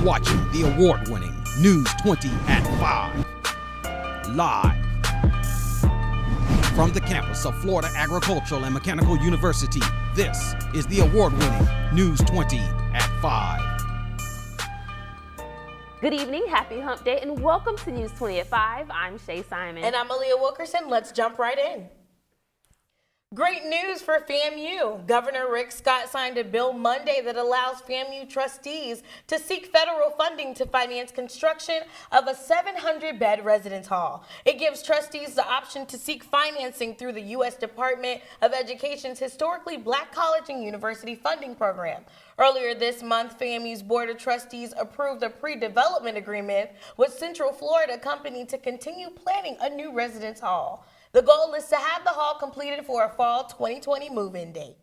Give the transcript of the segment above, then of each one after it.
You're watching the award-winning News 20 at 5. Live from the campus of Florida Agricultural and Mechanical University, this is the award-winning News 20 at 5. Good evening, happy hump day, and welcome to News 20 at 5. I'm Shay Simon. And I'm Aaliyah Wilkerson. Let's jump right in. Great news for FAMU. Governor Rick Scott signed a bill Monday that allows FAMU trustees to seek federal funding to finance construction of a 700-bed residence hall. It gives trustees the option to seek financing through the U.S. Department of Education's historically Black college and university funding program. Earlier this month, FAMU's Board of Trustees approved a pre-development agreement with Central Florida Company to continue planning a new residence hall. The goal is to have the hall completed for a fall 2020 move-in date.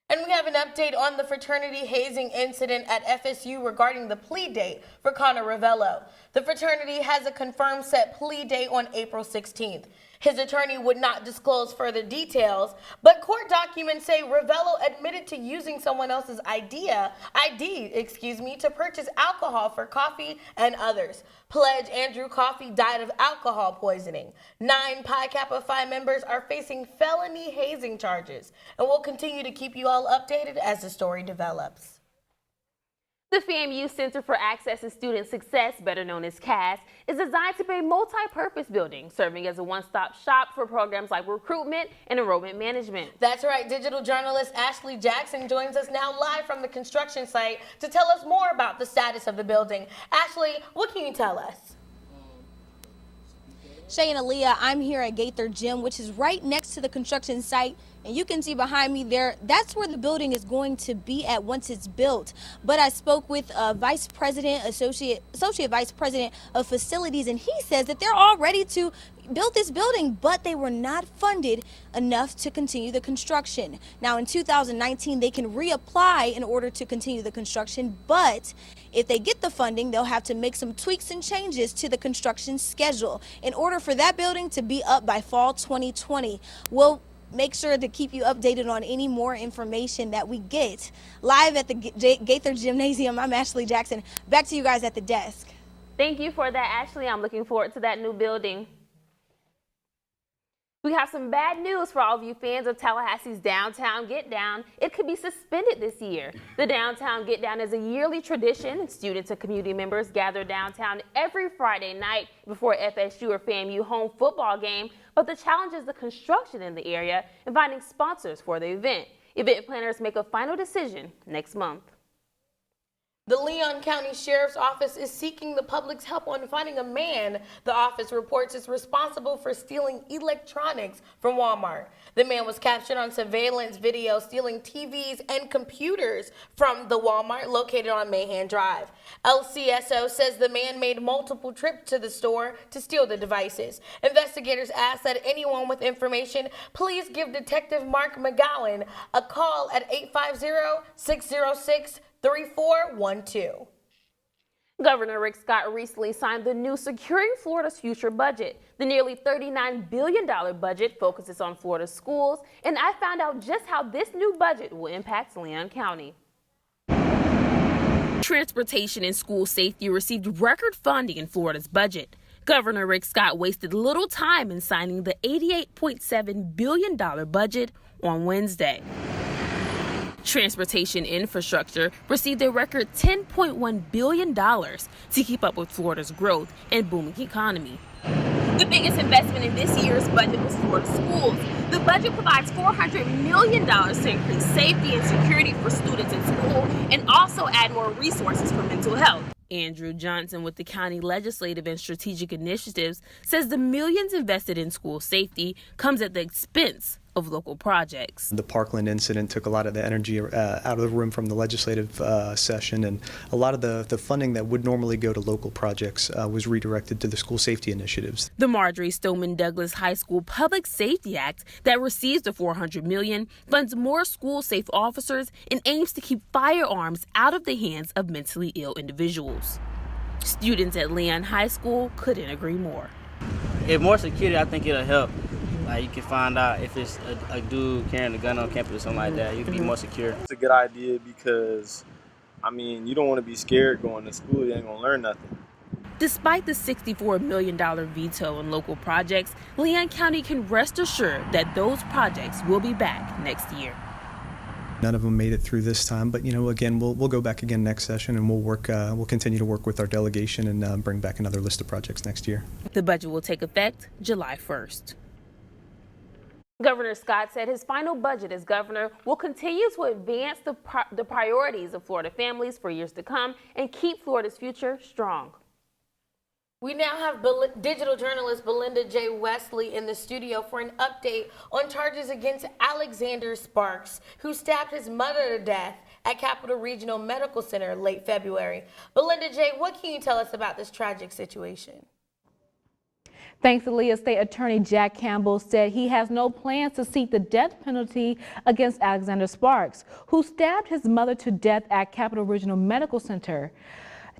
And we have an update on the fraternity hazing incident at FSU regarding the plea date for Connor Ravello. The fraternity has a confirmed set plea date on April 16th. His attorney would not disclose further details, but court documents say Ravello admitted to using someone else's ID, to purchase alcohol for Coffee and others. Pledge Andrew Coffey died of alcohol poisoning. 9 Pi Kappa Phi members are facing felony hazing charges, and we'll continue to keep you all updated as the story develops. The FAMU Center for Access and Student Success, better known as CAS, is designed to be a multi-purpose building, serving as a one-stop shop for programs like recruitment and enrollment management. That's right. Digital journalist Ashley Jackson joins us now live from the construction site to tell us more about the status of the building. Ashley, what can you tell us? Shay and Aaliyah, I'm here at Gaither Gym, which is right next to the construction site. And you can see behind me there, that's where the building is going to be at once it's built. But I spoke with Vice President, Associate Vice President of Facilities, and he says that they're all ready to build this building, but they were not funded enough to continue the construction. Now in 2019, they can reapply in order to continue the construction, but if they get the funding, they'll have to make some tweaks and changes to the construction schedule in order for that building to be up by fall 2020. We'll make sure to keep you updated on any more information that we get. Live at the Gaither Gymnasium, I'm Ashley Jackson. Back to you guys at the desk. Thank you for that, Ashley. I'm looking forward to that new building. We have some bad news for all of you fans of Tallahassee's Downtown Get Down. It could be suspended this year. The Downtown Get Down is a yearly tradition. Students and community members gather downtown every Friday night before FSU or FAMU home football game. But the challenge is the construction in the area and finding sponsors for the event. Event planners make a final decision next month. The Leon County Sheriff's Office is seeking the public's help on finding a man the office reports is responsible for stealing electronics from Walmart. The man was captured on surveillance video stealing TVs and computers from the Walmart located on Mahan Drive. LCSO says the man made multiple trips to the store to steal the devices. Investigators ask that anyone with information please give Detective Mark McGowan a call at 850-606-3412. Governor Rick Scott recently signed the new Securing Florida's Future budget. The nearly $39 billion budget focuses on Florida's schools, and I found out just how this new budget will impact Leon County. Transportation and school safety received record funding in Florida's budget. Governor Rick Scott wasted little time in signing the $88.7 billion budget on Wednesday. Transportation infrastructure received a record $10.1 billion to keep up with Florida's growth and booming economy. The biggest investment in this year's budget was Florida schools. The budget provides $400 million to increase safety and security for students in school and also add more resources for mental health. Andrew Johnson with the County Legislative and Strategic Initiatives says the millions invested in school safety comes at the expense of local projects. The Parkland incident took a lot of the energy out of the room from the legislative session, and a lot of the funding that would normally go to local projects was redirected to the school safety initiatives. The Marjorie Stoneman Douglas High School Public Safety Act that receives the $400 million funds more school-safe officers and aims to keep firearms out of the hands of mentally ill individuals. Students at Leon High School couldn't agree more. If more security, I think it'll help. Like, you can find out if it's a dude carrying a gun on campus or something like that. You can be more secure. It's a good idea because I mean, you don't want to be scared going to school. You ain't going to learn nothing. Despite the $64 million veto on local projects, Leon County can rest assured that those projects will be back next year. None of them made it through this time, but again, we'll go back again next session, and we'll continue to work with our delegation and bring back another list of projects next year. The budget will take effect July 1st. Governor Scott said his final budget as governor will continue to advance the priorities of Florida families for years to come and keep Florida's future strong. We now have digital journalist Belinda J. Wesley in the studio for an update on charges against Alexander Sparks, who stabbed his mother to death at Capital Regional Medical Center late February. Belinda J., what can you tell us about this tragic situation? Thanks, Aaliyah. State Attorney Jack Campbell said he has no plans to seek the death penalty against Alexander Sparks, who stabbed his mother to death at Capital Regional Medical Center.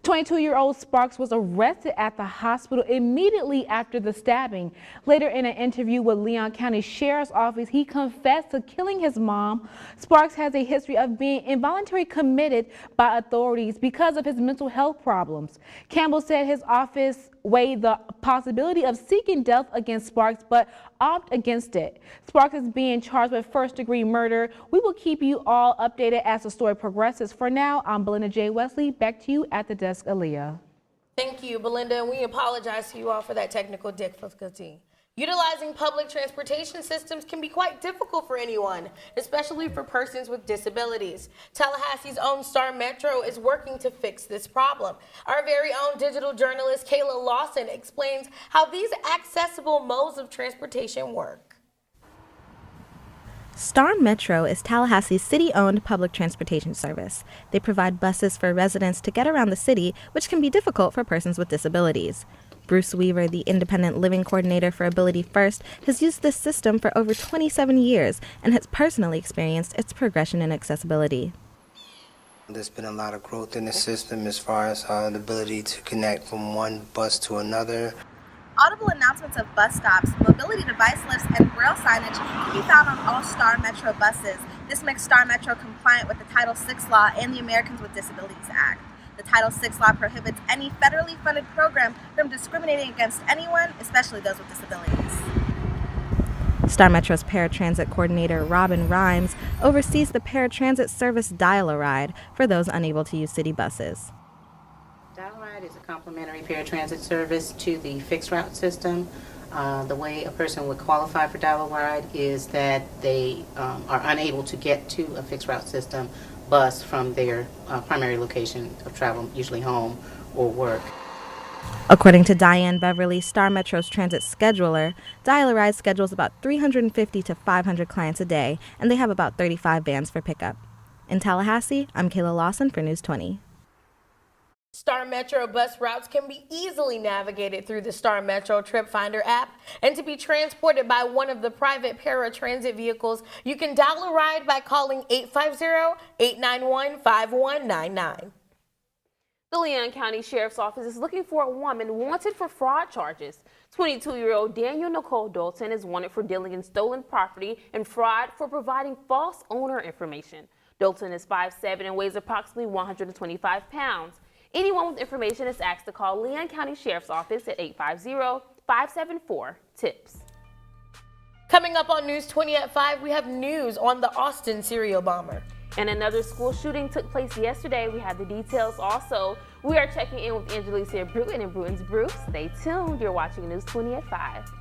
22-year-old Sparks was arrested at the hospital immediately after the stabbing. Later in an interview with Leon County Sheriff's Office, he confessed to killing his mom. Sparks has a history of being involuntarily committed by authorities because of his mental health problems. Campbell said his office weighed the possibility of seeking death against Sparks, but opted against it. Sparks is being charged with first-degree murder. We will keep you all updated as the story progresses. For now, I'm Belinda J. Wesley. Back to you at the desk, Aaliyah. Thank you, Belinda, and we apologize to you all for that technical difficulty. Utilizing public transportation systems can be quite difficult for anyone, especially for persons with disabilities. Tallahassee's own Star Metro is working to fix this problem. Our very own digital journalist Kayla Lawson explains how these accessible modes of transportation work. Star Metro is Tallahassee's city-owned public transportation service. They provide buses for residents to get around the city, which can be difficult for persons with disabilities. Bruce Weaver, the Independent Living Coordinator for Ability First, has used this system for over 27 years and has personally experienced its progression in accessibility. There's been a lot of growth in the system as far as the ability to connect from one bus to another. Audible announcements of bus stops, mobility device lists, and braille signage can be found on all Star Metro buses. This makes Star Metro compliant with the Title VI law and the Americans with Disabilities Act. The Title VI law prohibits any federally funded program from discriminating against anyone, especially those with disabilities. Star Metro's paratransit coordinator, Robin Rhimes, oversees the paratransit service Dial-A-Ride for those unable to use city buses. Dial-A-Ride is a complimentary paratransit service to the fixed route system. The way a person would qualify for Dial-A-Ride is that they are unable to get to a fixed route system bus from their primary location of travel, usually home or work. According to Diane Beverly, Star Metro's transit scheduler, Dial-A-Ride schedules about 350 to 500 clients a day, and they have about 35 vans for pickup. In Tallahassee, I'm Kayla Lawson for News 20. Star Metro bus routes can be easily navigated through the Star Metro Trip Finder app, and to be transported by one of the private paratransit vehicles, you can dial a ride by calling 850-891-5199. The Leon County Sheriff's Office is looking for a woman wanted for fraud charges. 22-year-old Daniel Nicole Dalton is wanted for dealing in stolen property and fraud for providing false owner information. Dalton is 5'7" and weighs approximately 125 pounds. Anyone with information is asked to call Leon County Sheriff's Office at 850-574-TIPS. Coming up on News 20 at 5, we have news on the Austin serial bomber. And another school shooting took place yesterday. We have the details also. We are checking in with Angelisa Bruton and Bruton's Bruce. Stay tuned. You're watching News 20 at 5.